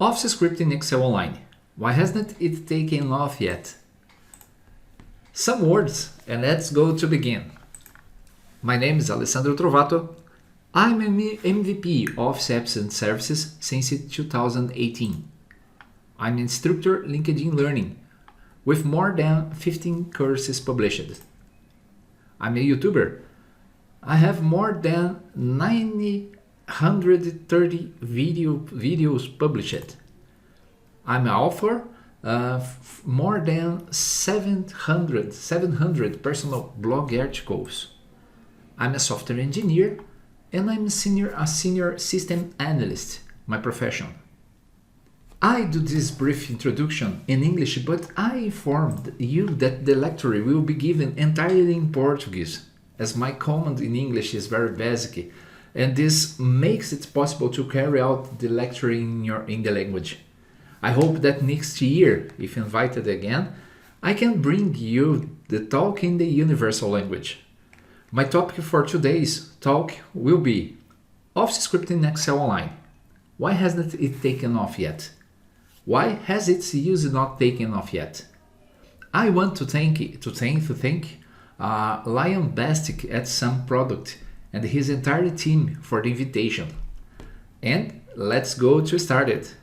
Office script in Excel Online. Why hasn't it taken off yet? Some words and let's go to begin. My name is Alessandro Trovato. I'm an MVP of Apps and Services since 2018. I'm an instructor LinkedIn Learning with more than 15 courses published. I'm a YouTuber. I have more than 930 videos published. I'm an author of more than 700 personal blog articles. I'm a software engineer and I'm a senior system analyst, my profession. I do this brief introduction in English, but I informed you that the lecture will be given entirely in Portuguese, as my command in English is very basic, and this makes it possible to carry out the lecture in the language. I hope that next year, if invited again, I can bring you the talk in the universal language. My topic for today's talk will be Office script in Excel Online. Why hasn't it taken off yet? Why has its use not taken off yet? I want to thank Lion Bastic at Sun Product and his entire team for the invitation. And let's go to start it.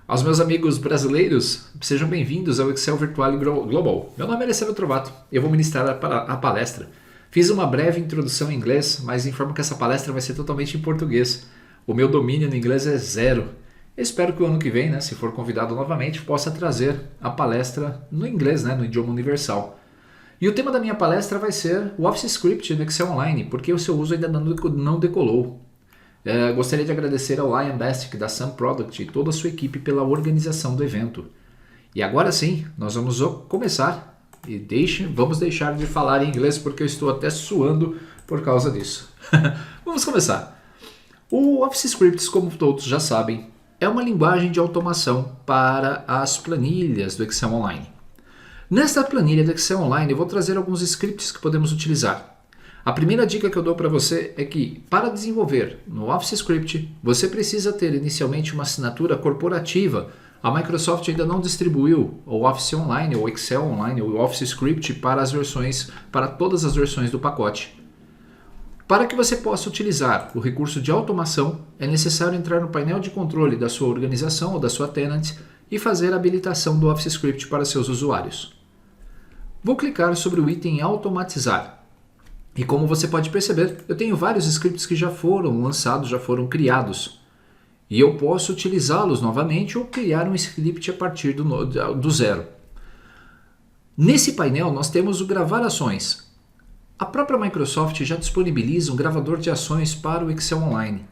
Aos meus amigos brasileiros, sejam bem-vindos ao Excel Virtual Global. Meu nome é Alessandro Trovato e eu vou ministrar a palestra. Fiz uma breve introdução em inglês, mas informo que essa palestra vai ser totalmente em português. O meu domínio no inglês é zero. Eu espero que o ano que vem, se for convidado novamente, possa trazer a palestra no inglês, no idioma universal. E o tema da minha palestra vai ser o Office Script no Excel Online, porque o seu uso ainda não decolou. Gostaria de agradecer ao Lion Bastic da Sun Product e toda a sua equipe pela organização do evento. E agora sim, nós vamos começar e vamos deixar de falar em inglês porque eu estou até suando por causa disso. Vamos começar. O Office Scripts, como todos já sabem, é uma linguagem de automação para as planilhas do Excel Online. Nesta planilha do Excel Online eu vou trazer alguns scripts que podemos utilizar. A primeira dica que eu dou para você é que, para desenvolver no Office Script, você precisa ter inicialmente uma assinatura corporativa. A Microsoft ainda não distribuiu o Office Online, ou Excel Online, ou Office Script para todas as versões do pacote. Para que você possa utilizar o recurso de automação, é necessário entrar no painel de controle da sua organização ou da sua tenant e fazer a habilitação do Office Script para seus usuários. Vou clicar sobre o item Automatizar. E como você pode perceber, eu tenho vários scripts que já foram lançados, já foram criados. E eu posso utilizá-los novamente ou criar um script a partir do zero. Nesse painel nós temos o Gravar Ações. A própria Microsoft já disponibiliza um gravador de ações para o Excel Online.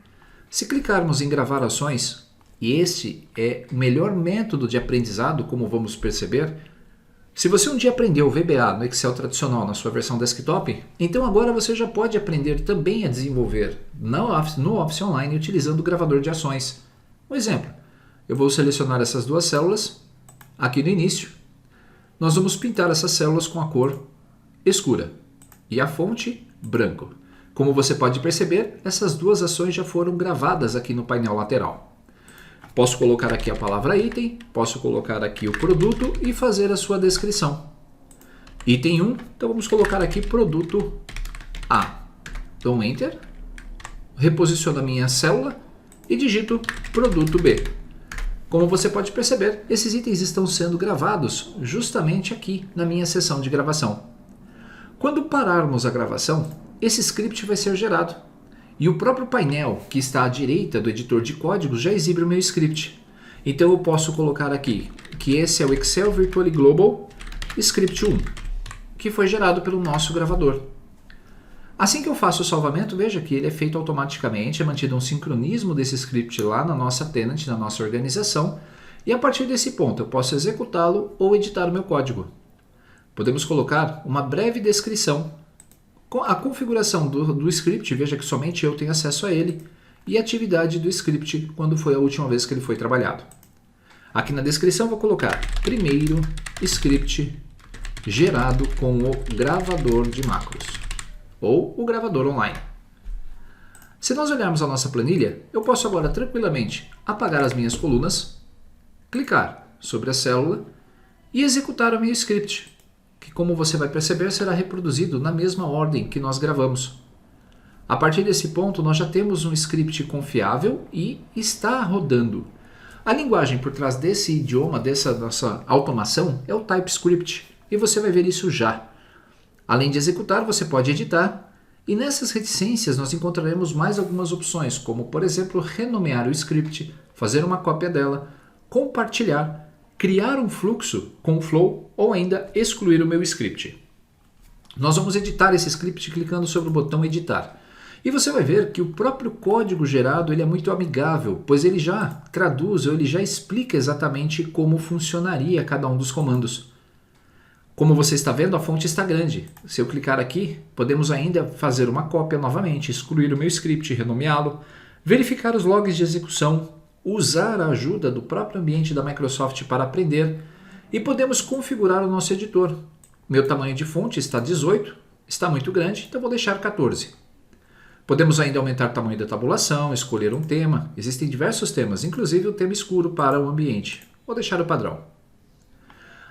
Se clicarmos em Gravar Ações, e este é o melhor método de aprendizado, como vamos perceber, se você um dia aprendeu o VBA no Excel tradicional na sua versão desktop, então agora você já pode aprender também a desenvolver no Office Online utilizando o gravador de ações. Um exemplo, eu vou selecionar essas duas células aqui no início. Nós vamos pintar essas células com a cor escura e a fonte branco. Como você pode perceber, essas duas ações já foram gravadas aqui no painel lateral. Posso colocar aqui a palavra item, posso colocar aqui o produto e fazer a sua descrição. Item 1, então vamos colocar aqui produto A. Dou um Enter, reposiciono a minha célula e digito produto B. Como você pode perceber, esses itens estão sendo gravados justamente aqui na minha seção de gravação. Quando pararmos a gravação, esse script vai ser gerado. E o próprio painel que está à direita do editor de códigos já exibe o meu script. Então eu posso colocar aqui que esse é o Excel Virtual Global Script 1, que foi gerado pelo nosso gravador. Assim que eu faço o salvamento, veja que ele é feito automaticamente, é mantido um sincronismo desse script lá na nossa tenant, na nossa organização, e a partir desse ponto eu posso executá-lo ou editar o meu código. Podemos colocar uma breve descrição. A configuração do script, veja que somente eu tenho acesso a ele, e a atividade do script quando foi a última vez que ele foi trabalhado. Aqui na descrição vou colocar primeiro script gerado com o gravador de macros, ou o gravador online. Se nós olharmos a nossa planilha, eu posso agora tranquilamente apagar as minhas colunas clicar sobre a célula e executar o meu script, que, como você vai perceber, será reproduzido na mesma ordem que nós gravamos. A partir desse ponto, nós já temos um script confiável e está rodando. A linguagem por trás desse idioma, dessa nossa automação, é o TypeScript, e você vai ver isso já. Além de executar, você pode editar, e nessas reticências nós encontraremos mais algumas opções, como, por exemplo, renomear o script, fazer uma cópia dela, compartilhar, criar um fluxo com o flow ou ainda excluir o meu script. Nós vamos editar esse script clicando sobre o botão editar. E você vai ver que o próprio código gerado ele é muito amigável, pois ele já traduz ou ele já explica exatamente como funcionaria cada um dos comandos. Como você está vendo, a fonte está grande. Se eu clicar aqui, podemos ainda fazer uma cópia novamente, excluir o meu script, renomeá-lo, verificar os logs de execução, usar a ajuda do próprio ambiente da Microsoft para aprender e podemos configurar o nosso editor. Meu tamanho de fonte está 18, está muito grande, então vou deixar 14. Podemos ainda aumentar o tamanho da tabulação, escolher um tema. Existem diversos temas, inclusive o tema escuro para o ambiente. Vou deixar o padrão.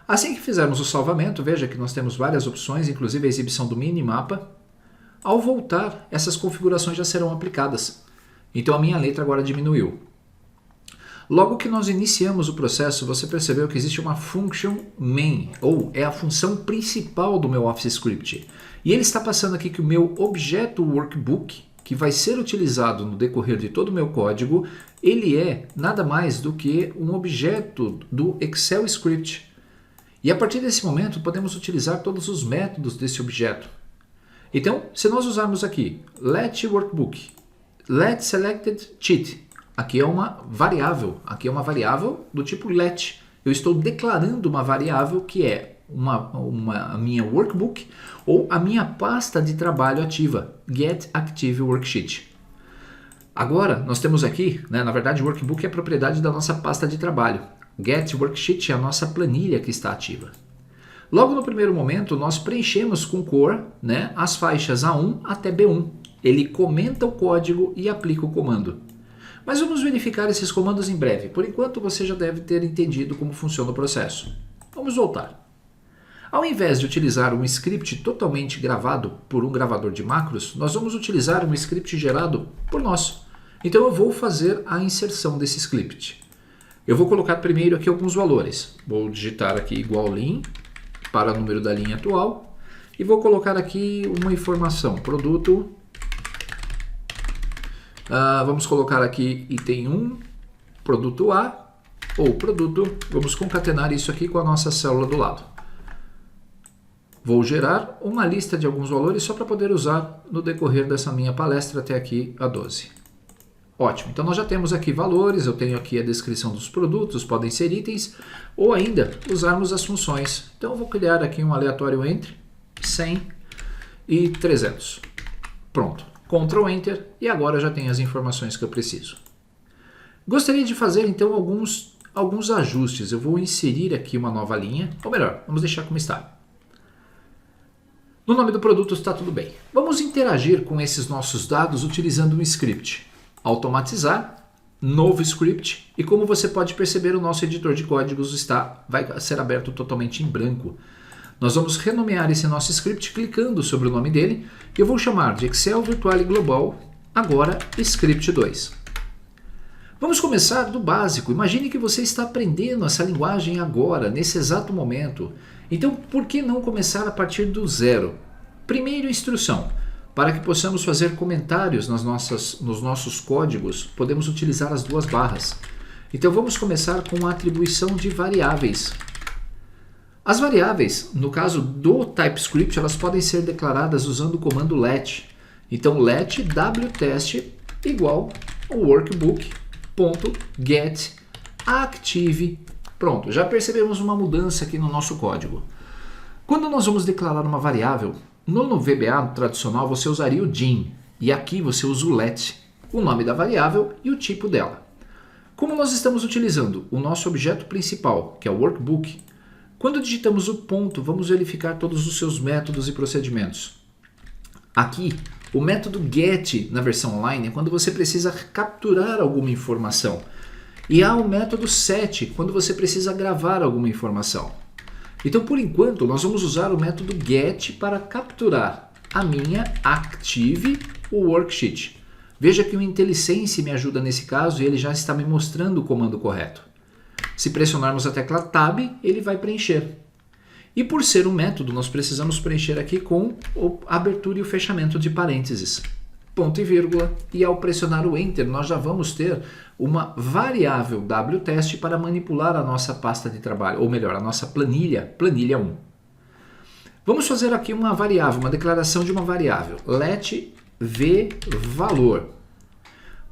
Assim que fizermos o salvamento, veja que nós temos várias opções, inclusive a exibição do minimapa. Ao voltar, essas configurações já serão aplicadas. Então a minha letra agora diminuiu. Logo que nós iniciamos o processo, você percebeu que existe uma function main, ou é a função principal do meu Office Script. E ele está passando aqui que o meu objeto workbook, que vai ser utilizado no decorrer de todo o meu código, ele é nada mais do que um objeto do Excel Script. E a partir desse momento podemos utilizar todos os métodos desse objeto. Então, se nós usarmos aqui let workbook, let selected sheet, aqui é uma variável do tipo let. Eu estou declarando uma variável que é a minha workbook ou a minha pasta de trabalho ativa, get active worksheet. Agora, nós temos aqui, na verdade, o workbook é propriedade da nossa pasta de trabalho. Get Worksheet é a nossa planilha que está ativa. Logo no primeiro momento, nós preenchemos com cor as faixas A1 até B1. Ele comenta o código e aplica o comando. Mas vamos verificar esses comandos em breve. Por enquanto, você já deve ter entendido como funciona o processo. Vamos voltar. Ao invés de utilizar um script totalmente gravado por um gravador de macros, nós vamos utilizar um script gerado por nós. Então eu vou fazer a inserção desse script. Eu vou colocar primeiro aqui alguns valores. Vou digitar aqui igual lim para o número da linha atual e vou colocar aqui uma informação, produto. Vamos colocar aqui item 1, produto A ou produto. Vamos concatenar isso aqui com a nossa célula do lado. Vou gerar uma lista de alguns valores só para poder usar no decorrer dessa minha palestra até aqui a 12. Ótimo, então nós já temos aqui valores, eu tenho aqui a descrição dos produtos, podem ser itens, ou ainda usarmos as funções. Então eu vou criar aqui um aleatório entre 100 e 300. Pronto, Ctrl Enter e agora já tenho as informações que eu preciso. Gostaria de fazer então alguns ajustes. Eu vou inserir aqui uma nova linha, ou melhor, vamos deixar como está. No nome do produto está tudo bem. Vamos interagir com esses nossos dados utilizando um script. Automatizar, novo script, e como você pode perceber, o nosso editor de códigos vai ser aberto totalmente em branco. Nós vamos renomear esse nosso script clicando sobre o nome dele, e eu vou chamar de Excel Virtual Global, agora Script 2. Vamos começar do básico. Imagine que você está aprendendo essa linguagem agora, nesse exato momento. Então, por que não começar a partir do zero? Primeiro, instrução. Para que possamos fazer comentários nos nossos códigos, podemos utilizar as duas barras. Então vamos começar com a atribuição de variáveis. As variáveis, no caso do TypeScript, elas podem ser declaradas usando o comando let. Então let wtest igual workbook.getActive. Pronto, já percebemos uma mudança aqui no nosso código. Quando nós vamos declarar uma variável, no VBA tradicional você usaria o din, e aqui você usa o let, o nome da variável e o tipo dela. Como nós estamos utilizando o nosso objeto principal, que é o workbook, quando digitamos o ponto, vamos verificar todos os seus métodos e procedimentos. Aqui, o método get na versão online é quando você precisa capturar alguma informação. E há o método set, quando você precisa gravar alguma informação. Então, por enquanto, nós vamos usar o método get para capturar a minha Active Worksheet. Veja que o IntelliSense me ajuda nesse caso e ele já está me mostrando o comando correto. Se pressionarmos a tecla Tab, ele vai preencher. E por ser um método, nós precisamos preencher aqui com a abertura e o fechamento de parênteses. Ponto e vírgula, e ao pressionar o Enter, nós já vamos ter uma variável wtest para manipular a nossa pasta de trabalho, ou melhor, a nossa planilha 1. Vamos fazer aqui uma variável, uma declaração de uma variável, let vValor.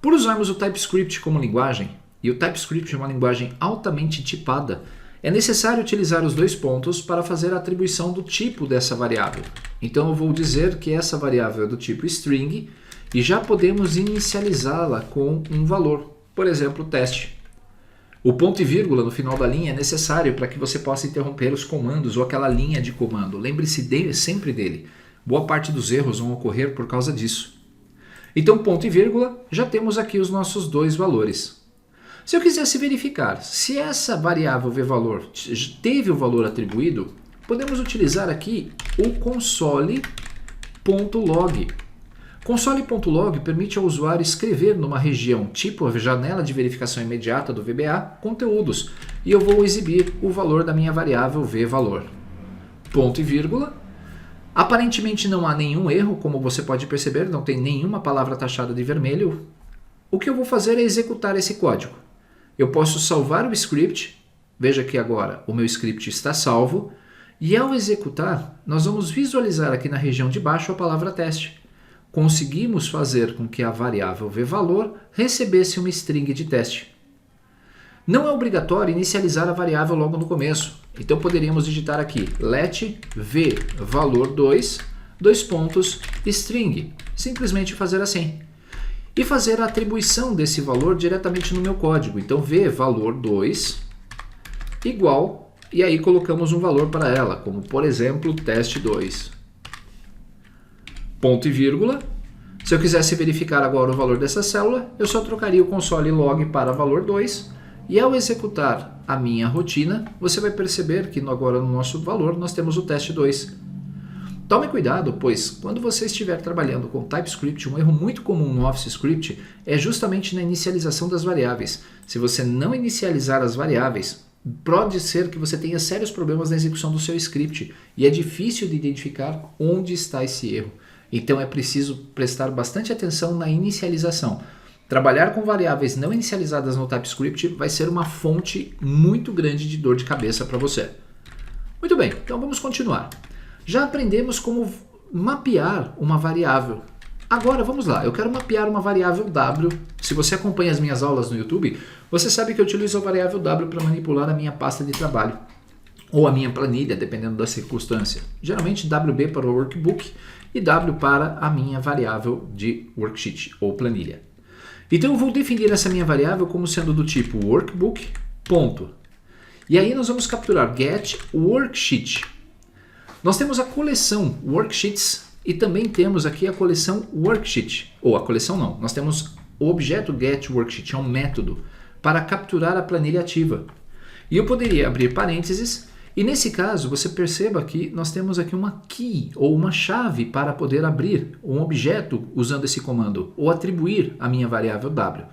Por usarmos o TypeScript como linguagem, e o TypeScript é uma linguagem altamente tipada, é necessário utilizar os dois pontos para fazer a atribuição do tipo dessa variável. Então eu vou dizer que essa variável é do tipo string, e já podemos inicializá-la com um valor, por exemplo, teste. O ponto e vírgula no final da linha é necessário para que você possa interromper os comandos ou aquela linha de comando. Lembre-se sempre dele. Boa parte dos erros vão ocorrer por causa disso. Então, ponto e vírgula, já temos aqui os nossos dois valores. Se eu quisesse verificar se essa variável vValor teve o valor atribuído, podemos utilizar aqui o console.log. Console.log permite ao usuário escrever numa região tipo a janela de verificação imediata do VBA conteúdos e eu vou exibir o valor da minha variável vValor. Ponto e vírgula. Aparentemente não há nenhum erro, como você pode perceber, não tem nenhuma palavra taxada de vermelho. O que eu vou fazer é executar esse código. Eu posso salvar o script, veja que agora o meu script está salvo, e ao executar, nós vamos visualizar aqui na região de baixo a palavra teste. Conseguimos fazer com que a variável vValor recebesse uma string de teste. Não é obrigatório inicializar a variável logo no começo, então poderíamos digitar aqui let vValor2, string, simplesmente fazer assim. E fazer a atribuição desse valor diretamente no meu código, então vValor2 igual, e aí colocamos um valor para ela, como por exemplo teste2. Ponto e vírgula. Se eu quisesse verificar agora o valor dessa célula, eu só trocaria o console log para valor 2 e ao executar a minha rotina, você vai perceber que agora no nosso valor nós temos o teste 2. Tome cuidado, pois quando você estiver trabalhando com TypeScript, um erro muito comum no Office Script é justamente na inicialização das variáveis. Se você não inicializar as variáveis, pode ser que você tenha sérios problemas na execução do seu script e é difícil de identificar onde está esse erro. Então é preciso prestar bastante atenção na inicialização. Trabalhar com variáveis não inicializadas no TypeScript vai ser uma fonte muito grande de dor de cabeça para você. Muito bem, então vamos continuar. Já aprendemos como mapear uma variável. Agora vamos lá, eu quero mapear uma variável W. Se você acompanha as minhas aulas no YouTube, você sabe que eu utilizo a variável W para manipular a minha pasta de trabalho. Ou a minha planilha, dependendo da circunstância. Geralmente WB para o workbook e W para a minha variável de worksheet ou planilha. Então eu vou definir essa minha variável como sendo do tipo workbook, ponto. E aí nós vamos capturar get worksheet. Nós temos a coleção worksheets e também temos aqui a coleção worksheet. Ou a coleção não, nós temos o objeto get worksheet, é um método para capturar a planilha ativa. E eu poderia abrir parênteses. E nesse caso, você perceba que nós temos aqui uma key ou uma chave para poder abrir um objeto usando esse comando ou atribuir a minha variável W.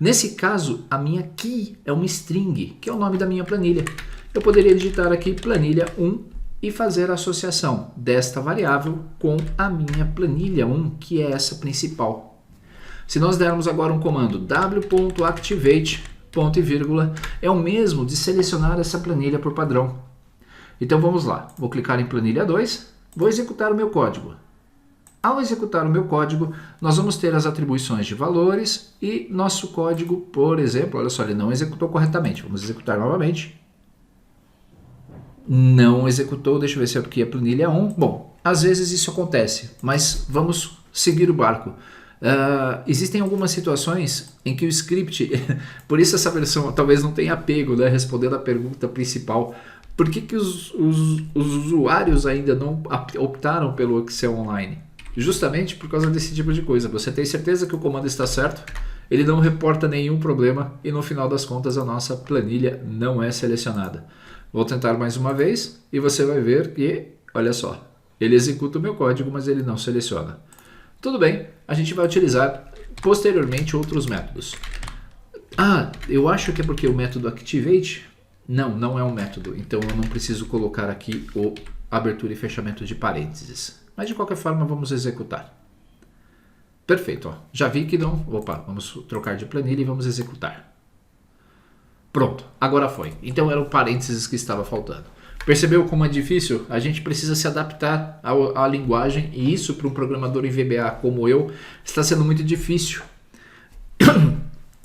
Nesse caso, a minha key é uma string, que é o nome da minha planilha. Eu poderia digitar aqui planilha 1 e fazer a associação desta variável com a minha planilha 1, que é essa principal. Se nós dermos agora um comando w.activate, ponto e vírgula, é o mesmo de selecionar essa planilha por padrão. Então vamos lá, vou clicar em planilha 2, vou executar o meu código. Ao executar o meu código, nós vamos ter as atribuições de valores e nosso código, por exemplo, olha só, ele não executou corretamente. Vamos executar novamente. Não executou, deixa eu ver se é porque a planilha 1. Bom, às vezes isso acontece, mas vamos seguir o barco. Existem algumas situações em que o script, por isso essa versão talvez não tenha apego, né, respondendo a pergunta principal. Por que os usuários ainda não optaram pelo Excel Online? Justamente por causa desse tipo de coisa. Você tem certeza que o comando está certo? ele não reporta nenhum problema e no final das contas a nossa planilha não é selecionada. Vou tentar mais uma vez e você vai ver que, olha só, ele executa o meu código, mas ele não seleciona. Tudo bem, a gente vai utilizar posteriormente outros métodos. Eu acho que é porque o método activate, não é um método, então eu não preciso colocar aqui o abertura e fechamento de parênteses. Mas de qualquer forma vamos executar. Perfeito, ó. Já vi que não... vamos trocar de planilha e vamos executar. Pronto, agora foi. Então era o parênteses que estava faltando. Percebeu como é difícil? A gente precisa se adaptar à linguagem e isso para um programador em VBA como eu está sendo muito difícil.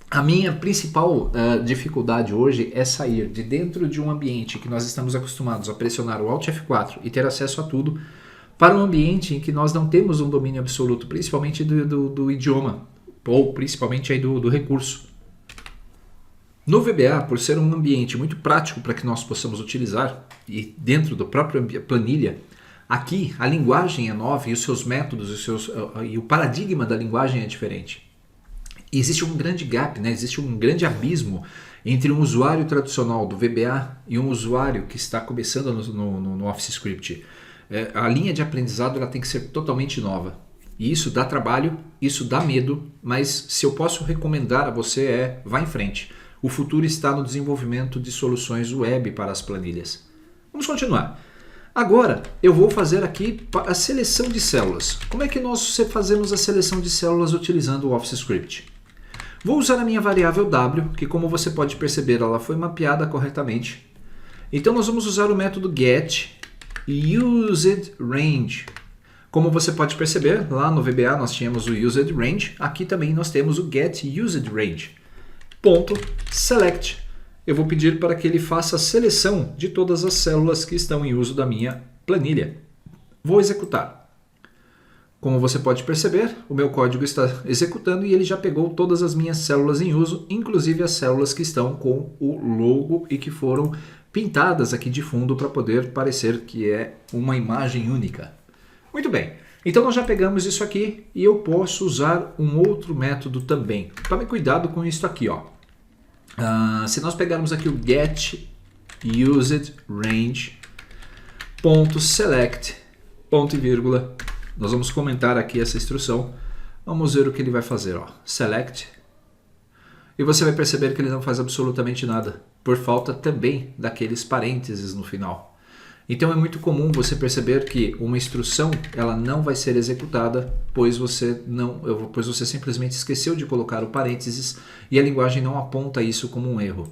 A minha principal dificuldade hoje é sair de dentro de um ambiente que nós estamos acostumados a pressionar o Alt F4 e ter acesso a tudo para um ambiente em que nós não temos um domínio absoluto, principalmente do idioma ou principalmente aí do recurso. No VBA, por ser um ambiente muito prático para que nós possamos utilizar, e dentro da própria planilha, aqui a linguagem é nova e os seus métodos e o paradigma da linguagem é diferente. E existe um grande gap, né? Existe um grande abismo entre um usuário tradicional do VBA e um usuário que está começando no Office Script. A linha de aprendizado ela tem que ser totalmente nova. E isso dá trabalho, isso dá medo, mas se eu posso recomendar a você vá em frente. O futuro está no desenvolvimento de soluções web para as planilhas. Vamos continuar. Agora eu vou fazer aqui a seleção de células. Como é que nós fazemos a seleção de células utilizando o Office Script? Vou usar a minha variável W, que como você pode perceber ela foi mapeada corretamente. Então nós vamos usar o método getUsedRange. Como você pode perceber, lá no VBA nós tínhamos o usedRange, aqui também nós temos o getUsedRange. .select. Eu vou pedir para que ele faça a seleção de todas as células que estão em uso da minha planilha. Vou executar. Como você pode perceber, o meu código está executando e ele já pegou todas as minhas células em uso, inclusive as células que estão com o logo e que foram pintadas aqui de fundo para poder parecer que é uma imagem única. Muito bem. Então nós já pegamos isso aqui e eu posso usar um outro método também. Tome cuidado com isso aqui, ó. Se nós pegarmos aqui o getUsedRange.select, ponto e vírgula, nós vamos comentar aqui essa instrução. Vamos ver o que ele vai fazer, ó. Select. E você vai perceber que ele não faz absolutamente nada, por falta também daqueles parênteses no final. Então é muito comum você perceber que uma instrução ela não vai ser executada, pois você simplesmente esqueceu de colocar o parênteses e a linguagem não aponta isso como um erro.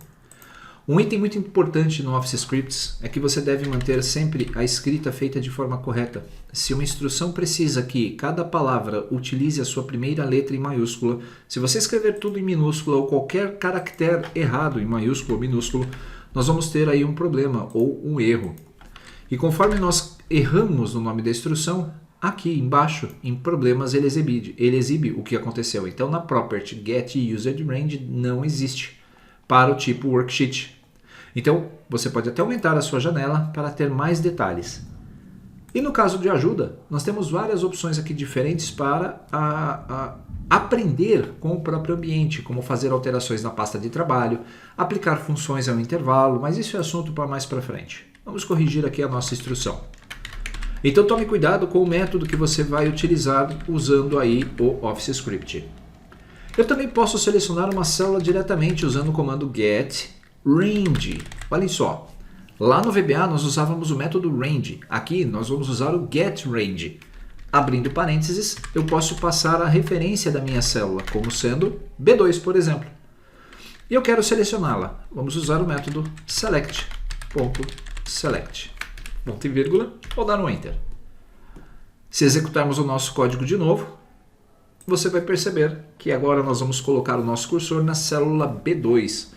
Um item muito importante no Office Scripts é que você deve manter sempre a escrita feita de forma correta. Se uma instrução precisa que cada palavra utilize a sua primeira letra em maiúscula, se você escrever tudo em minúscula ou qualquer caractere errado em maiúsculo ou minúsculo, nós vamos ter aí um problema ou um erro. E conforme nós erramos no nome da instrução, aqui embaixo, em problemas, ele exibe o que aconteceu. Então, na property getUsedRange não existe para o tipo worksheet. Então, você pode até aumentar a sua janela para ter mais detalhes. E no caso de ajuda, nós temos várias opções aqui diferentes para aprender com o próprio ambiente, como fazer alterações na pasta de trabalho, aplicar funções ao intervalo, mas isso é assunto para mais para frente. Vamos corrigir aqui a nossa instrução. Então tome cuidado com o método que você vai utilizar usando aí o Office Script. Eu também posso selecionar uma célula diretamente usando o comando getRange. Olhem só, lá no VBA nós usávamos o método range, aqui nós vamos usar o getRange. Abrindo parênteses, eu posso passar a referência da minha célula, como sendo B2, por exemplo. E eu quero selecioná-la. Vamos usar o método select. Ponto e vírgula, ou dar um Enter. Se executarmos o nosso código de novo, você vai perceber que agora nós vamos colocar o nosso cursor na célula B2.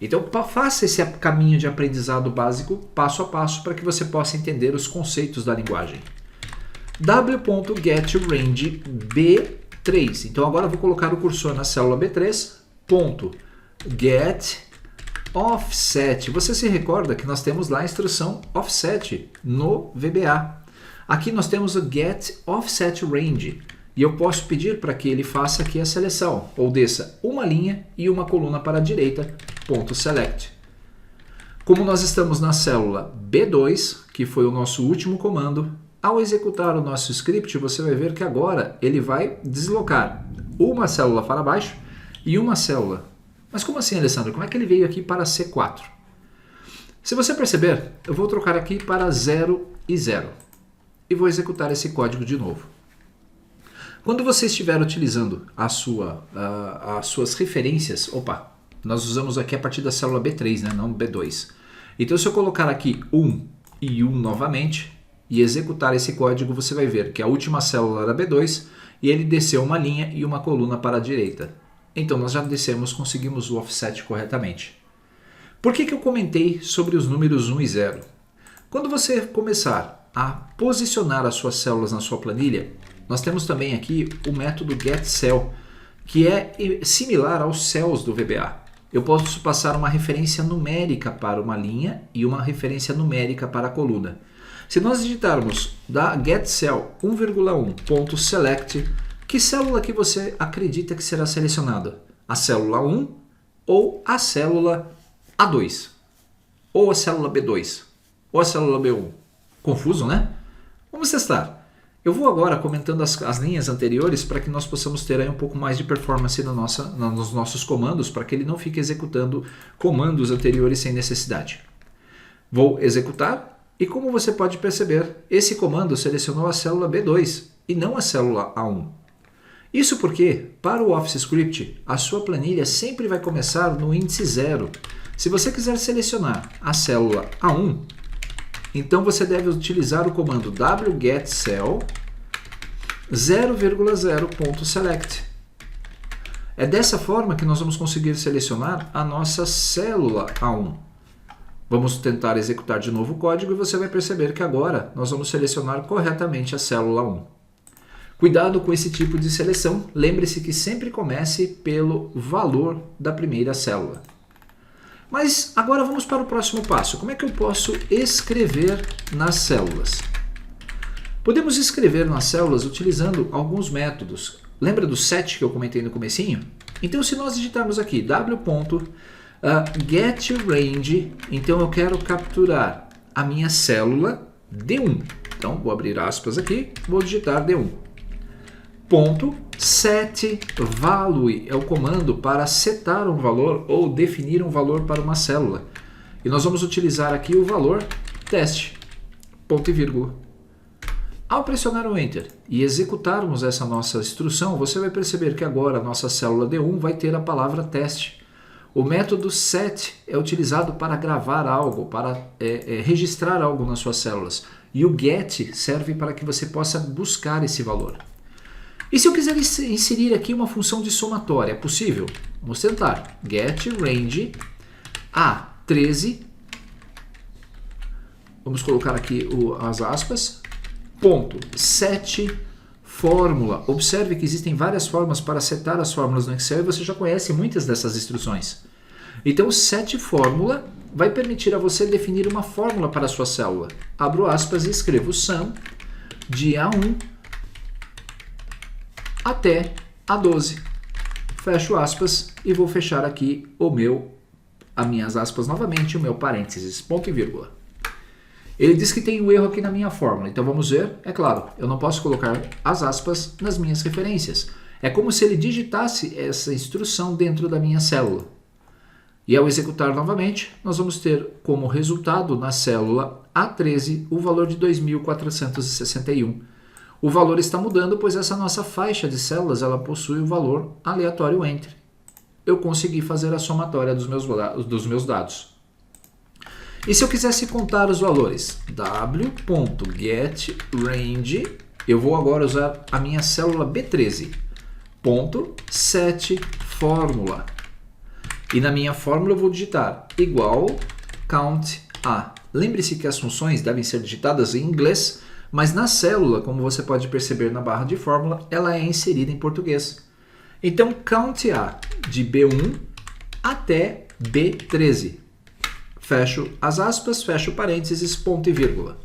Então faça esse caminho de aprendizado básico passo a passo para que você possa entender os conceitos da linguagem. w.getRange B3. Então agora eu vou colocar o cursor na célula B3. Get offset. Você se recorda que nós temos lá a instrução offset no VBA. Aqui nós temos o get offset range. E eu posso pedir para que ele faça aqui a seleção, ou desça uma linha e uma coluna para a direita, ponto select. Como nós estamos na célula B2, que foi o nosso último comando, ao executar o nosso script, você vai ver que agora ele vai deslocar uma célula para baixo e uma célula. Mas como assim, Alessandro? Como é que ele veio aqui para C4? Se você perceber, eu vou trocar aqui para 0 e 0 e vou executar esse código de novo. Quando você estiver utilizando as suas referências, nós usamos aqui a partir da célula B3, né, não B2. Então se eu colocar aqui 1 e 1 novamente e executar esse código, você vai ver que a última célula era B2 e ele desceu uma linha e uma coluna para a direita. Então nós já descemos, conseguimos o offset corretamente. Por que eu comentei sobre os números 1 e 0? Quando você começar a posicionar as suas células na sua planilha, nós temos também aqui o método getCell, que é similar aos cells do VBA. Eu posso passar uma referência numérica para uma linha e uma referência numérica para a coluna. Se nós digitarmos da getCell 1,1.select, que célula que você acredita que será selecionada? A célula 1 ou a célula A2? Ou a célula B2? Ou a célula B1? Confuso, né? Vamos testar. Eu vou agora comentando as linhas anteriores para que nós possamos ter aí um pouco mais de performance nos nossos comandos, para que ele não fique executando comandos anteriores sem necessidade. Vou executar e, como você pode perceber, esse comando selecionou a célula B2 e não a célula A1. Isso porque, para o Office Script, a sua planilha sempre vai começar no índice 0. Se você quiser selecionar a célula A1, então você deve utilizar o comando wgetCell 0,0.select. É dessa forma que nós vamos conseguir selecionar a nossa célula A1. Vamos tentar executar de novo o código e você vai perceber que agora nós vamos selecionar corretamente a célula 1. Cuidado com esse tipo de seleção, lembre-se que sempre comece pelo valor da primeira célula. Mas agora vamos para o próximo passo. Como é que eu posso escrever nas células? Podemos escrever nas células utilizando alguns métodos. Lembra do set que eu comentei no comecinho? Então se nós digitarmos aqui w.getRange, então eu quero capturar a minha célula D1. Então vou abrir aspas aqui, vou digitar D1. .setValue é o comando para setar um valor ou definir um valor para uma célula. E nós vamos utilizar aqui o valor teste, ponto e vírgula. Ao pressionar o Enter e executarmos essa nossa instrução, você vai perceber que agora a nossa célula D1 vai ter a palavra teste. O método set é utilizado para gravar algo, para registrar algo nas suas células. E o get serve para que você possa buscar esse valor. E se eu quiser inserir aqui uma função de somatória, é possível? Vamos tentar. GetRange A13. Vamos colocar aqui as aspas. Ponto. Set fórmula. Observe que existem várias formas para setar as fórmulas no Excel e você já conhece muitas dessas instruções. Então, set fórmula vai permitir a você definir uma fórmula para a sua célula. Abro aspas e escrevo sum de A1 até A12. Fecho aspas e vou fechar aqui as minhas aspas novamente, o meu parênteses, ponto e vírgula. Ele diz que tem um erro aqui na minha fórmula, então vamos ver. É claro, eu não posso colocar as aspas nas minhas referências. É como se ele digitasse essa instrução dentro da minha célula. E ao executar novamente, nós vamos ter como resultado na célula A13 o valor de 2.461. O valor está mudando, pois essa nossa faixa de células ela possui o valor aleatório entre. Eu consegui fazer a somatória dos meus dados. E se eu quisesse contar os valores? w.getRange, eu vou agora usar a minha célula B13. .setFórmula. E na minha fórmula eu vou digitar igual count a. Lembre-se que as funções devem ser digitadas em inglês, mas na célula, como você pode perceber na barra de fórmula, ela é inserida em português. Então, count A de B1 até B13. Fecho as aspas, fecho parênteses, ponto e vírgula.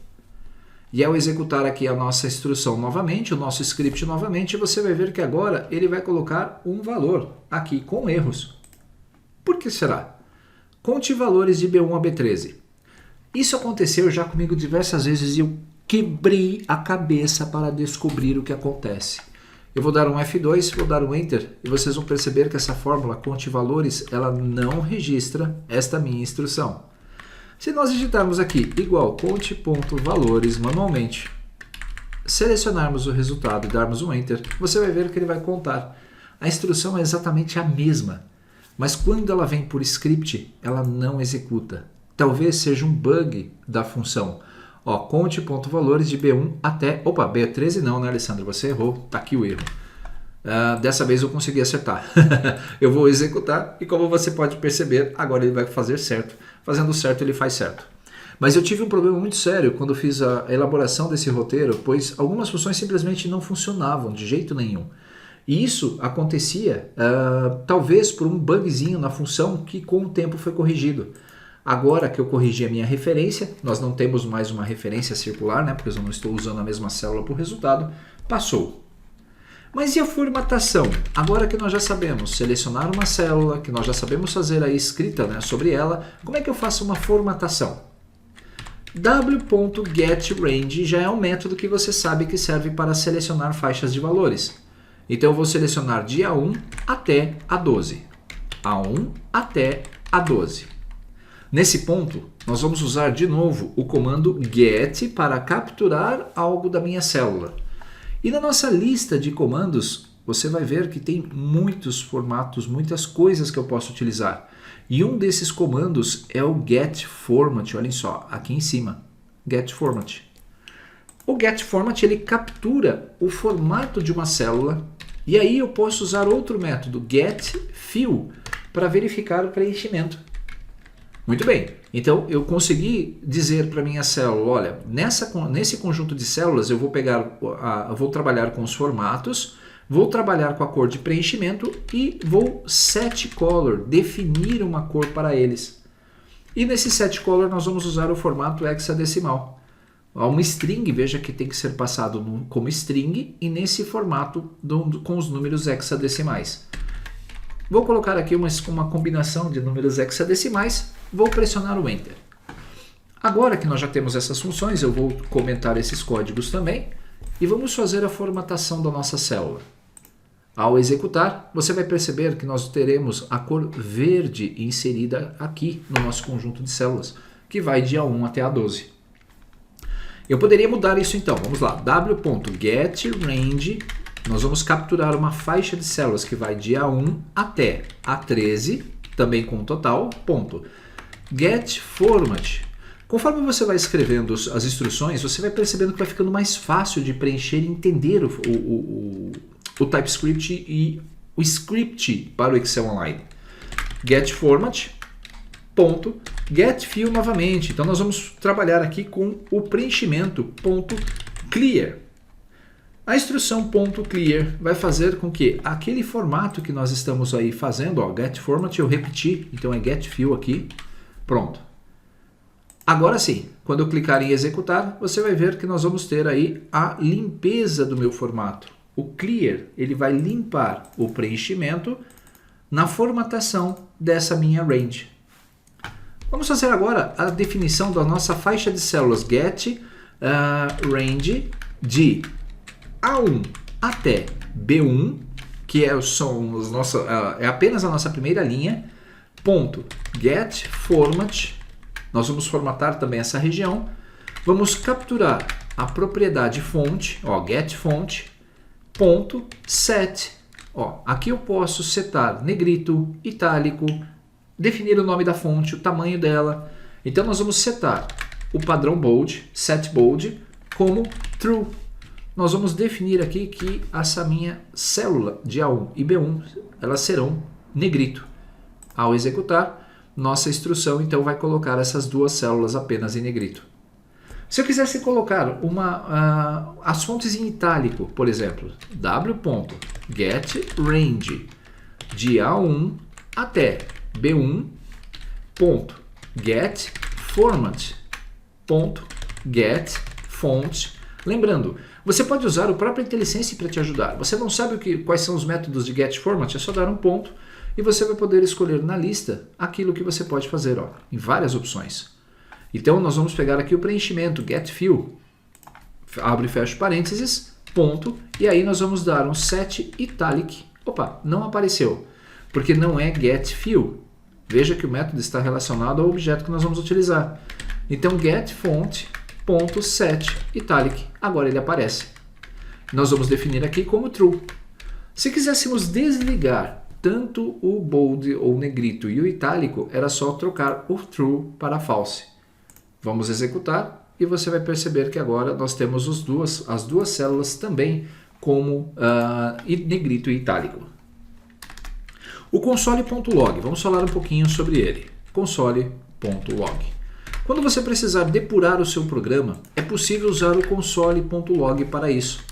E ao executar aqui a nossa instrução novamente, o nosso script novamente, você vai ver que agora ele vai colocar um valor aqui com erros. Por que será? Conte valores de B1 a B13. Isso aconteceu já comigo diversas vezes e eu quebrei a cabeça para descobrir o que acontece. Eu vou dar um F2, vou dar um Enter e vocês vão perceber que essa fórmula conte valores, ela não registra esta minha instrução. Se nós digitarmos aqui igual conte.valores manualmente, selecionarmos o resultado e darmos um Enter, você vai ver que ele vai contar. A instrução é exatamente a mesma, mas quando ela vem por script, ela não executa. Talvez seja um bug da função. Ó, conte.valores de B1 até... Opa, B13 não, né, Alessandro? Você errou, tá aqui o erro. Dessa vez eu consegui acertar. Eu vou executar e como você pode perceber, agora ele vai fazer certo. Fazendo certo, ele faz certo. Mas eu tive um problema muito sério quando fiz a elaboração desse roteiro, pois algumas funções simplesmente não funcionavam de jeito nenhum. E isso acontecia talvez por um bugzinho na função que com o tempo foi corrigido. Agora que eu corrigi a minha referência, nós não temos mais uma referência circular, né, porque eu não estou usando a mesma célula para o resultado, passou. Mas e a formatação? Agora que nós já sabemos selecionar uma célula, que nós já sabemos fazer a escrita, né, sobre ela, como é que eu faço uma formatação? w.getRange já é um método que você sabe que serve para selecionar faixas de valores. Então eu vou selecionar de A1 até A12. A1 até A12. Nesse ponto, nós vamos usar de novo o comando get para capturar algo da minha célula. E na nossa lista de comandos, você vai ver que tem muitos formatos, muitas coisas que eu posso utilizar. E um desses comandos é o getFormat, olhem só, aqui em cima, getFormat. O getFormat ele captura o formato de uma célula e aí eu posso usar outro método, getFill, para verificar o preenchimento. Muito bem, então eu consegui dizer para minha célula, olha, nesse conjunto de células eu vou trabalhar com os formatos, vou trabalhar com a cor de preenchimento e vou setColor, definir uma cor para eles. E nesse setColor nós vamos usar o formato hexadecimal. Uma string, veja que tem que ser passado como string e nesse formato com os números hexadecimais. Vou colocar aqui uma combinação de números hexadecimais, vou pressionar o Enter. Agora que nós já temos essas funções, eu vou comentar esses códigos também e vamos fazer a formatação da nossa célula. Ao executar, você vai perceber que nós teremos a cor verde inserida aqui no nosso conjunto de células, que vai de A1 até A12. Eu poderia mudar isso então, vamos lá, w.getRange. Nós vamos capturar uma faixa de células que vai de A1 até A13, também com total, ponto. GetFormat. Conforme você vai escrevendo as instruções, você vai percebendo que vai ficando mais fácil de preencher e entender o TypeScript e o script para o Excel Online. GetFormat, ponto. GetFill novamente. Então nós vamos trabalhar aqui com o preenchimento, ponto clear. A instrução .clear vai fazer com que aquele formato que nós estamos aí fazendo, ó, getFormat, eu repeti, então é getFill aqui, pronto. Agora sim, quando eu clicar em executar, você vai ver que nós vamos ter aí a limpeza do meu formato. O clear, ele vai limpar o preenchimento na formatação dessa minha range. Vamos fazer agora a definição da nossa faixa de células getRange de A1 até B1, que é apenas a nossa primeira linha, ponto getFormat, nós vamos formatar também essa região, vamos capturar a propriedade fonte, ó, getFont, ponto set, ó, aqui eu posso setar negrito, itálico, definir o nome da fonte, o tamanho dela, então nós vamos setar o padrão bold, set bold, como true. Nós vamos definir aqui que essa minha célula de A1 e B1, elas serão negrito. Ao executar, nossa instrução então vai colocar essas duas células apenas em negrito. Se eu quisesse colocar as fontes em itálico, por exemplo, w.getRange de A1 até B1, ponto, getFormat, ponto, font. Lembrando, você pode usar o próprio IntelliSense para te ajudar. Você não sabe quais são os métodos de getFormat, é só dar um ponto e você vai poder escolher na lista aquilo que você pode fazer, ó, em várias opções. Então nós vamos pegar aqui o preenchimento, getFill, abre e fecha parênteses, ponto, e aí nós vamos dar um set italic. Opa, não apareceu, porque não é getFill. Veja que o método está relacionado ao objeto que nós vamos utilizar. Então getFont.set italic, agora ele aparece. Nós vamos definir aqui como true. Se quiséssemos desligar tanto o bold ou negrito e o itálico, era só trocar o true para false. Vamos executar e você vai perceber que agora nós temos as duas células também como negrito e itálico. O console.log, vamos falar um pouquinho sobre ele. Console.log. Quando você precisar depurar o seu programa, é possível usar o console.log para isso.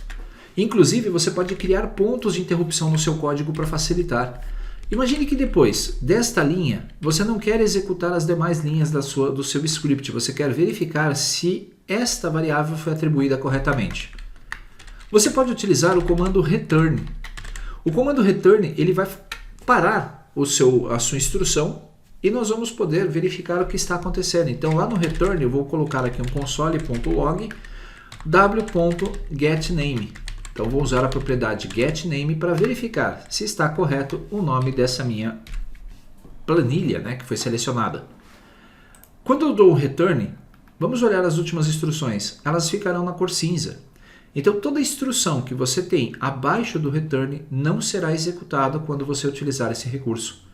Inclusive, você pode criar pontos de interrupção no seu código para facilitar. Imagine que depois desta linha, você não quer executar as demais linhas do seu script, você quer verificar se esta variável foi atribuída corretamente. Você pode utilizar o comando return. O comando return ele vai parar a sua instrução e nós vamos poder verificar o que está acontecendo. Então lá no return eu vou colocar aqui um console.log w.getName. Então vou usar a propriedade getName para verificar se está correto o nome dessa minha planilha, né, que foi selecionada. Quando eu dou o return, vamos olhar as últimas instruções. Elas ficarão na cor cinza. Então toda instrução que você tem abaixo do return não será executada quando você utilizar esse recurso.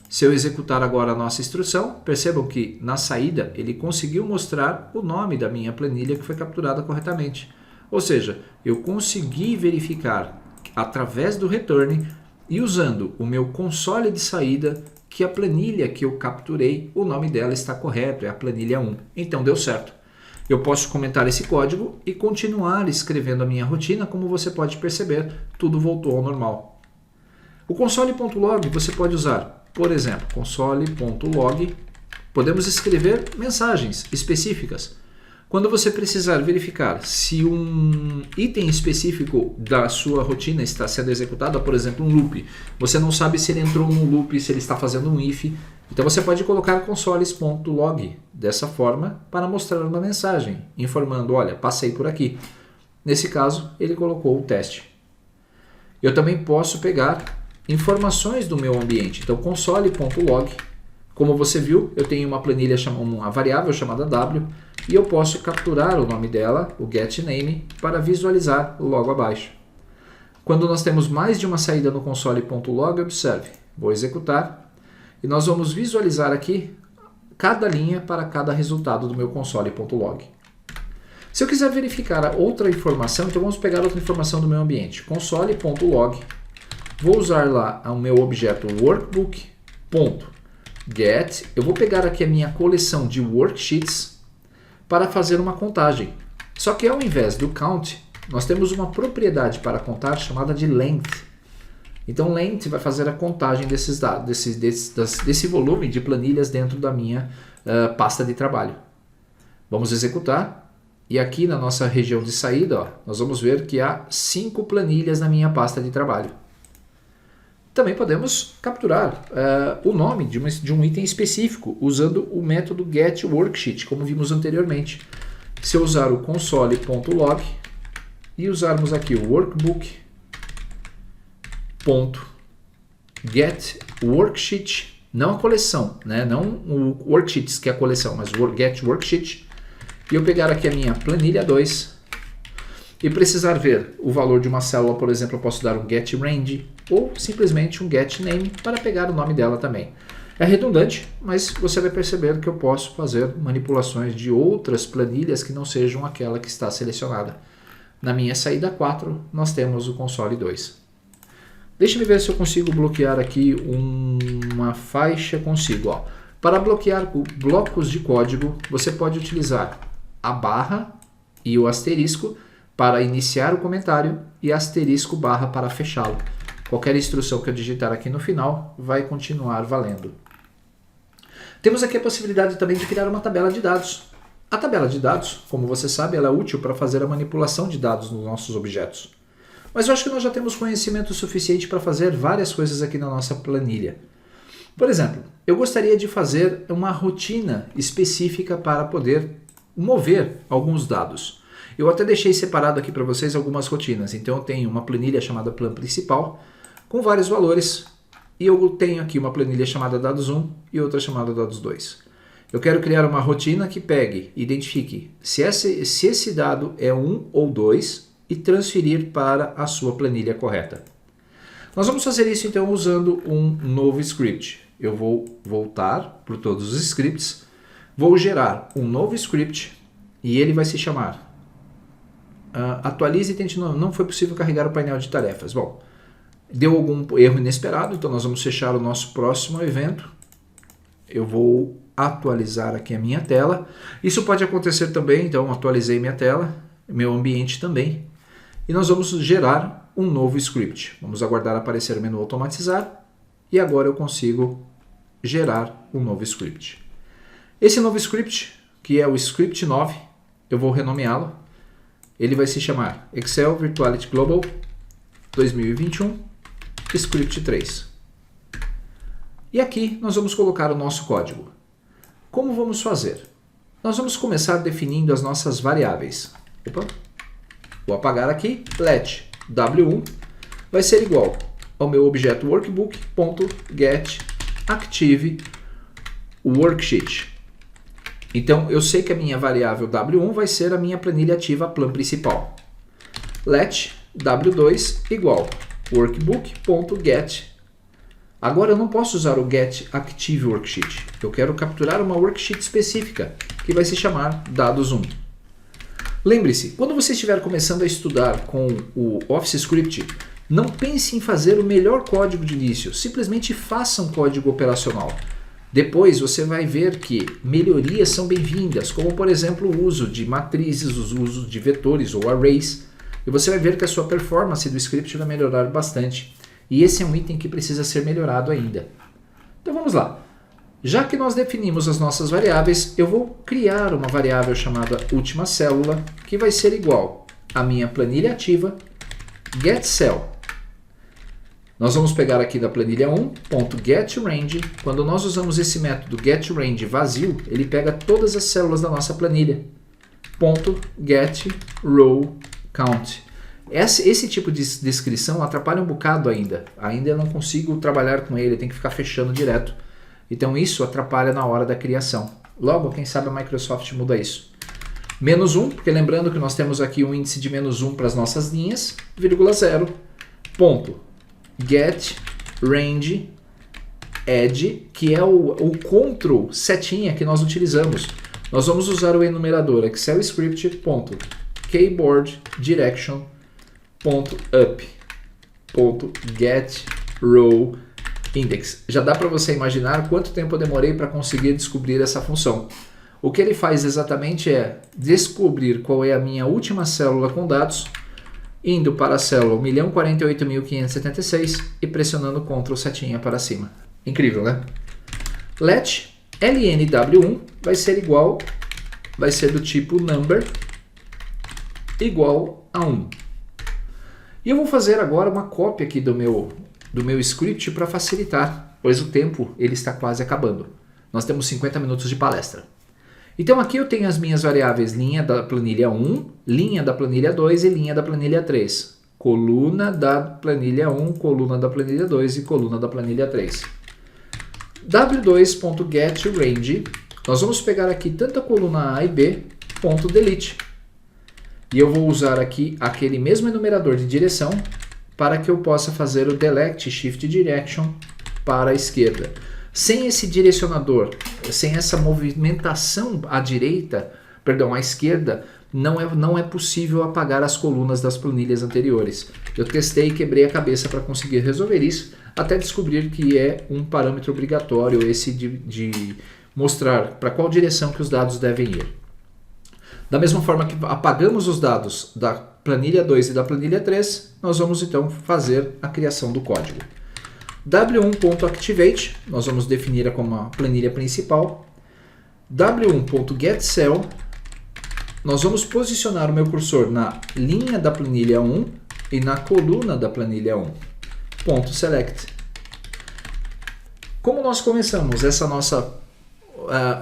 Se eu executar agora a nossa instrução, percebam que na saída ele conseguiu mostrar o nome da minha planilha que foi capturada corretamente. Ou seja, eu consegui verificar através do return e usando o meu console de saída que a planilha que eu capturei, o nome dela está correto, é a planilha 1. Então deu certo. Eu posso comentar esse código e continuar escrevendo a minha rotina, como você pode perceber, tudo voltou ao normal. O console.log você pode usar, por exemplo, console.log, podemos escrever mensagens específicas. Quando você precisar verificar se um item específico da sua rotina está sendo executado, por exemplo, um loop, você não sabe se ele entrou no loop, se ele está fazendo um if, então você pode colocar consoles.log dessa forma para mostrar uma mensagem, informando, olha, passei por aqui. Nesse caso, ele colocou o teste. Eu também posso pegar informações do meu ambiente, então console.log, como você viu, eu tenho uma planilha, uma variável chamada w, e eu posso capturar o nome dela, o getName, para visualizar logo abaixo. Quando nós temos mais de uma saída no console.log, observe, vou executar, e nós vamos visualizar aqui cada linha para cada resultado do meu console.log. Se eu quiser verificar outra informação, então vamos pegar outra informação do meu ambiente, console.log, vou usar lá o meu objeto workbook.get, eu vou pegar aqui a minha coleção de worksheets para fazer uma contagem. Só que ao invés do count, nós temos uma propriedade para contar chamada de length. Então length vai fazer a contagem desses dados, desse volume de planilhas dentro da minha pasta de trabalho. Vamos executar e aqui na nossa região de saída, ó, nós vamos ver que há 5 planilhas na minha pasta de trabalho. Também podemos capturar o nome de um item específico usando o método getWorksheet, como vimos anteriormente. Se eu usar o console.log e usarmos aqui o workbook.getWorksheet, não a coleção, né? Não o worksheets que é a coleção, mas o getWorksheet, e eu pegar aqui a minha planilha 2 e precisar ver o valor de uma célula, por exemplo, eu posso dar um getRange ou simplesmente um getName para pegar o nome dela também. É redundante, mas você vai perceber que eu posso fazer manipulações de outras planilhas que não sejam aquela que está selecionada. Na minha saída 4, nós temos o console 2. Deixa-me ver se eu consigo bloquear aqui uma faixa. Consigo. Ó. Para bloquear blocos de código, você pode utilizar a barra e o asterisco para iniciar o comentário e asterisco barra para fechá-lo. Qualquer instrução que eu digitar aqui no final vai continuar valendo. Temos aqui a possibilidade também de criar uma tabela de dados. A tabela de dados, como você sabe, ela é útil para fazer a manipulação de dados nos nossos objetos. Mas eu acho que nós já temos conhecimento suficiente para fazer várias coisas aqui na nossa planilha. Por exemplo, eu gostaria de fazer uma rotina específica para poder mover alguns dados. Eu até deixei separado aqui para vocês algumas rotinas. Então eu tenho uma planilha chamada Plan Principal com vários valores e eu tenho aqui uma planilha chamada Dados 1 e outra chamada Dados 2. Eu quero criar uma rotina que pegue, identifique se esse dado é 1 ou 2 e transferir para a sua planilha correta. Nós vamos fazer isso então usando um novo script. Eu vou voltar por todos os scripts, vou gerar um novo script e ele vai se chamar atualize e tente não foi possível carregar o painel de tarefas. Bom, deu algum erro inesperado, então nós vamos fechar o nosso próximo evento. Eu vou atualizar aqui a minha tela. Isso pode acontecer também, então atualizei minha tela, meu ambiente também. E nós vamos gerar um novo script. Vamos aguardar aparecer o menu automatizar e agora eu consigo gerar um novo script. Esse novo script, que é o script 9, eu vou renomeá-lo. Ele vai se chamar Excel Virtuality Global 2021 Script 3. E aqui nós vamos colocar o nosso código. Como vamos fazer? Nós vamos começar definindo as nossas variáveis. Opa. Vou apagar aqui. Let w1 vai ser igual ao meu objeto workbook.getActiveWorksheet. Então eu sei que a minha variável w1 vai ser a minha planilha ativa Plan Principal. Let w2 igual workbook.get. Agora eu não posso usar o getActiveWorksheet. Eu quero capturar uma worksheet específica que vai se chamar dados 1. Lembre-se, quando você estiver começando a estudar com o Office Script, não pense em fazer o melhor código de início, simplesmente faça um código operacional. Depois você vai ver que melhorias são bem-vindas, como por exemplo o uso de matrizes, o uso de vetores ou arrays, e você vai ver que a sua performance do script vai melhorar bastante. E esse é um item que precisa ser melhorado ainda. Então vamos lá. Já que nós definimos as nossas variáveis, eu vou criar uma variável chamada última célula, que vai ser igual à minha planilha ativa getCell. Nós vamos pegar aqui da planilha 1.getRange. Quando nós usamos esse método getRange vazio, ele pega todas as células da nossa planilha. .getRowCount. Esse tipo de descrição atrapalha um bocado ainda. Ainda eu não consigo trabalhar com ele, tem que ficar fechando direto. Então isso atrapalha na hora da criação. Logo, quem sabe a Microsoft muda isso. -1, porque lembrando que nós temos aqui um índice de -1 para as nossas linhas, ,0, ponto. GetRange Add, que é o control setinha que nós utilizamos. Nós vamos usar o enumerador excelscript.keyboardDirection.up.getRowIndex. Já dá para você imaginar quanto tempo eu demorei para conseguir descobrir essa função. O que ele faz exatamente é descobrir qual é a minha última célula com dados, indo para a célula 1.048.576 e pressionando Ctrl setinha para cima. Incrível, né? Let lnw1 vai ser do tipo number igual a 1. E eu vou fazer agora uma cópia aqui do meu script para facilitar, pois o tempo ele está quase acabando. Nós temos 50 minutos de palestra. Então aqui eu tenho as minhas variáveis linha da planilha 1, linha da planilha 2 e linha da planilha 3. Coluna da planilha 1, coluna da planilha 2 e coluna da planilha 3. w2.getRange, nós vamos pegar aqui tanto a coluna A e B, .delete. E eu vou usar aqui aquele mesmo enumerador de direção para que eu possa fazer o delete shift direction para a esquerda. Sem esse direcionador, sem essa movimentação à esquerda, não é possível apagar as colunas das planilhas anteriores. Eu testei e quebrei a cabeça para conseguir resolver isso, até descobrir que é um parâmetro obrigatório esse de mostrar para qual direção que os dados devem ir. Da mesma forma que apagamos os dados da planilha 2 e da planilha 3, nós vamos então fazer a criação do código. w1.activate, nós vamos definir como a planilha principal. w1.getCell, nós vamos posicionar o meu cursor na linha da planilha 1 e na coluna da planilha 1. Ponto select. Como nós começamos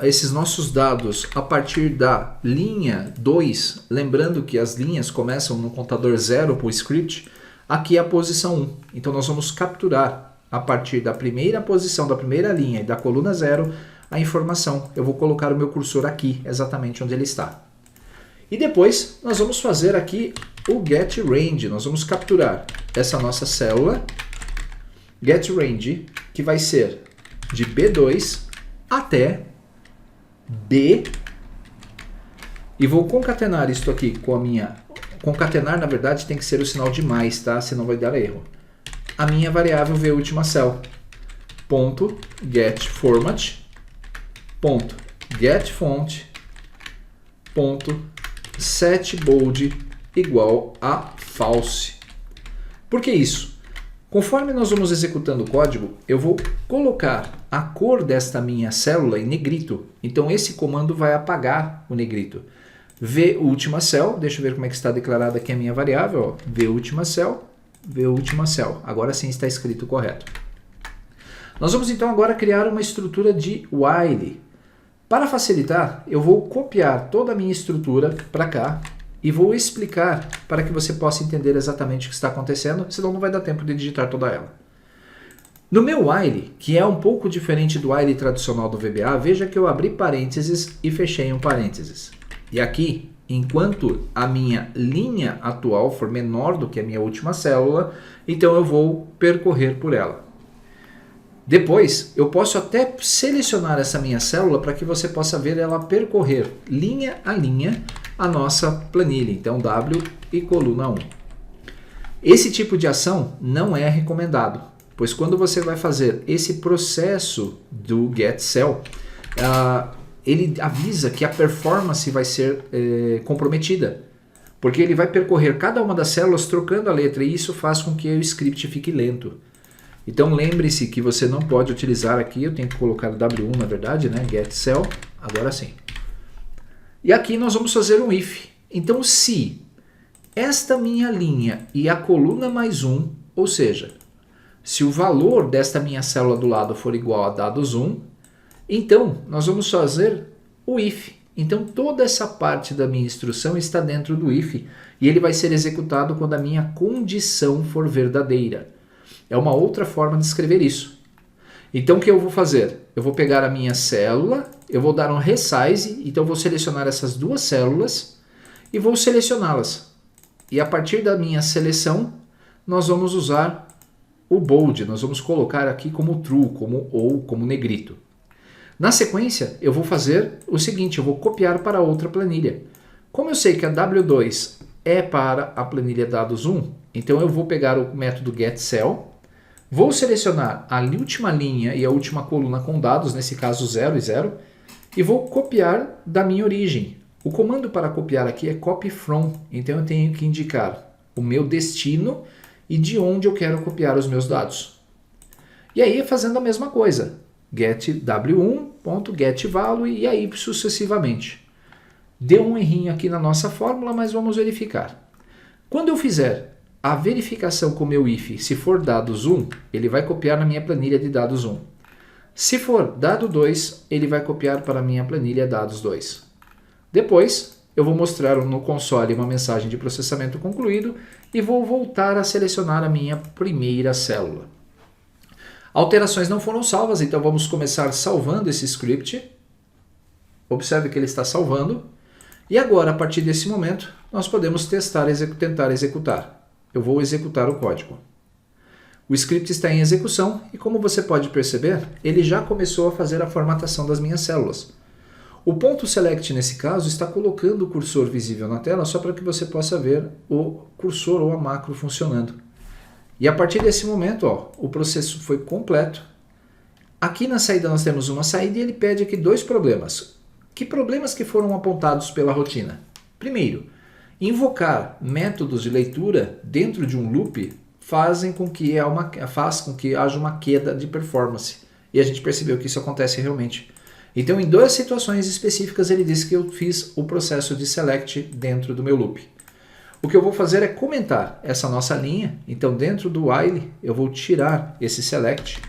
esses nossos dados a partir da linha 2, lembrando que as linhas começam no contador 0 para o script, aqui é a posição 1. Então nós vamos capturar a partir da primeira posição da primeira linha e da coluna 0 a informação. Eu vou colocar o meu cursor aqui, exatamente onde ele está. E depois nós vamos fazer aqui o getRange. Nós vamos capturar essa nossa célula getRange, que vai ser de B2 até B, e vou concatenar isto aqui com a minha... Concatenar, na verdade, tem que ser o sinal de mais, tá? Senão vai dar erro. A minha variável VUltimaCell. Ponto getFormat, ponto getFont, ponto setBold igual a false. Por que isso? Conforme nós vamos executando o código, eu vou colocar a cor desta minha célula em negrito. Então esse comando vai apagar o negrito. VUltimaCell, deixa eu ver como é que está declarada aqui a minha variável. VUltimaCell, VUltimaCell. Agora sim está escrito correto. Nós vamos então agora criar uma estrutura de while. Para facilitar, eu vou copiar toda a minha estrutura para cá e vou explicar para que você possa entender exatamente o que está acontecendo, senão não vai dar tempo de digitar toda ela. No meu while, que é um pouco diferente do while tradicional do VBA, veja que eu abri parênteses e fechei um parênteses. E aqui, enquanto a minha linha atual for menor do que a minha última célula, então eu vou percorrer por ela. Depois, eu posso até selecionar essa minha célula para que você possa ver ela percorrer linha a linha a nossa planilha. Então, W e coluna 1. Esse tipo de ação não é recomendado, pois quando você vai fazer esse processo do getCell, ele avisa que a performance vai ser comprometida, porque ele vai percorrer cada uma das células trocando a letra, e isso faz com que o script fique lento. Então lembre-se que você não pode utilizar aqui, eu tenho que colocar W1 na verdade, né? getCell, agora sim. E aqui nós vamos fazer um if. Então se esta minha linha e a coluna mais 1, ou seja, se o valor desta minha célula do lado for igual a dados 1, então nós vamos fazer o if. Então toda essa parte da minha instrução está dentro do if e ele vai ser executado quando a minha condição for verdadeira. É uma outra forma de escrever isso. Então o que eu vou fazer? Eu vou pegar a minha célula, eu vou dar um resize, então eu vou selecionar essas duas células e vou selecioná-las. E a partir da minha seleção, nós vamos usar o bold, nós vamos colocar aqui como true, ou como negrito. Na sequência, eu vou fazer o seguinte, eu vou copiar para outra planilha. Como eu sei que a W2 é para a planilha dados 1, então eu vou pegar o método getCell, vou selecionar a última linha e a última coluna com dados, nesse caso 0 e 0, e vou copiar da minha origem. O comando para copiar aqui é copy from, então eu tenho que indicar o meu destino e de onde eu quero copiar os meus dados. E aí fazendo a mesma coisa, getw1.getValue e aí sucessivamente. Deu um errinho aqui na nossa fórmula, mas vamos verificar. Quando eu fizer a verificação com o meu if, se for dados 1, ele vai copiar na minha planilha de dados 1. Se for dado 2, ele vai copiar para a minha planilha dados 2. Depois, eu vou mostrar no console uma mensagem de processamento concluído e vou voltar a selecionar a minha primeira célula. Alterações não foram salvas, então vamos começar salvando esse script. Observe que ele está salvando. E agora, a partir desse momento, nós podemos tentar executar. Eu vou executar o código. O script está em execução e, como você pode perceber, ele já começou a fazer a formatação das minhas células. O ponto select, nesse caso, está colocando o cursor visível na tela só para que você possa ver o cursor ou a macro funcionando. E a partir desse momento, ó, o processo foi completo. Aqui na saída nós temos uma saída e ele pede aqui dois problemas. Que problemas que foram apontados pela rotina? Primeiro, invocar métodos de leitura dentro de um loop faz com que haja uma queda de performance. E a gente percebeu que isso acontece realmente. Então, em duas situações específicas, ele disse que eu fiz o processo de select dentro do meu loop. O que eu vou fazer é comentar essa nossa linha. Então, dentro do while, eu vou tirar esse select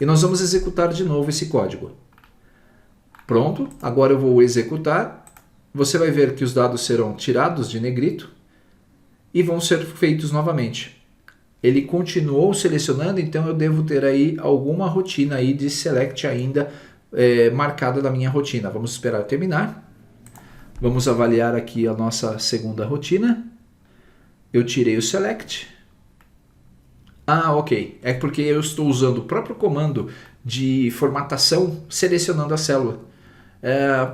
e nós vamos executar de novo esse código. Pronto, agora eu vou executar. Você vai ver que os dados serão tirados de negrito e vão ser feitos novamente. Ele continuou selecionando, então eu devo ter aí alguma rotina aí de select ainda marcada da minha rotina. Vamos esperar terminar. Vamos avaliar aqui a nossa segunda rotina. Eu tirei o select. Ah, ok. É porque eu estou usando o próprio comando de formatação selecionando a célula.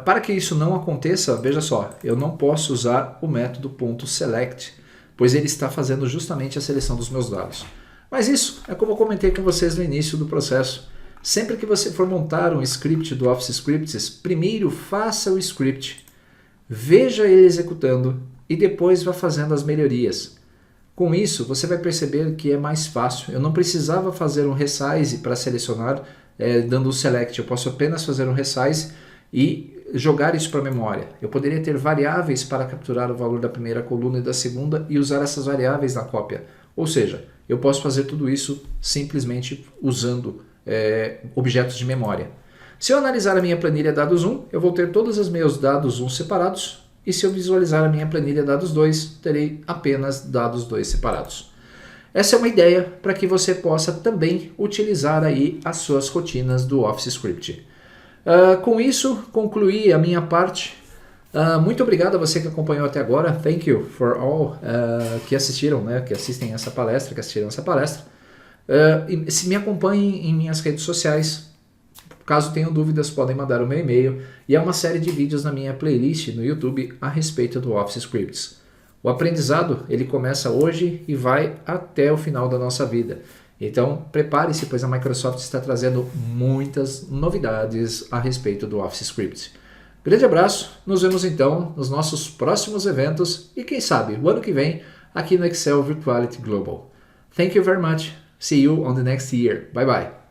Para que isso não aconteça, veja só, eu não posso usar o método .select, pois ele está fazendo justamente a seleção dos meus dados. Mas isso é como eu comentei com vocês no início do processo. Sempre que você for montar um script do Office Scripts, primeiro faça o script, veja ele executando e depois vá fazendo as melhorias. Com isso, você vai perceber que é mais fácil. Eu não precisava fazer um resize para selecionar dando um select. Eu posso apenas fazer um resize e jogar isso para a memória. Eu poderia ter variáveis para capturar o valor da primeira coluna e da segunda e usar essas variáveis na cópia. Ou seja, eu posso fazer tudo isso simplesmente usando objetos de memória. Se eu analisar a minha planilha dados 1, eu vou ter todos os meus dados 1 separados, e se eu visualizar a minha planilha dados 2, terei apenas dados 2 separados. Essa é uma ideia para que você possa também utilizar aí as suas rotinas do Office Script. Com isso, concluí a minha parte. Muito obrigado a você que acompanhou até agora. Thank you for all que assistiram, que assistem essa palestra, que assistiram essa palestra. E se me acompanhem em minhas redes sociais. Caso tenham dúvidas, podem mandar o meu e-mail. E há uma série de vídeos na minha playlist no YouTube a respeito do Office Scripts. O aprendizado ele começa hoje e vai até o final da nossa vida. Então, prepare-se, pois a Microsoft está trazendo muitas novidades a respeito do Office Scripts. Grande abraço, nos vemos então nos nossos próximos eventos e quem sabe, o ano que vem, aqui no Excel Virtuality Global. Thank you very much. See you on the next year. Bye bye.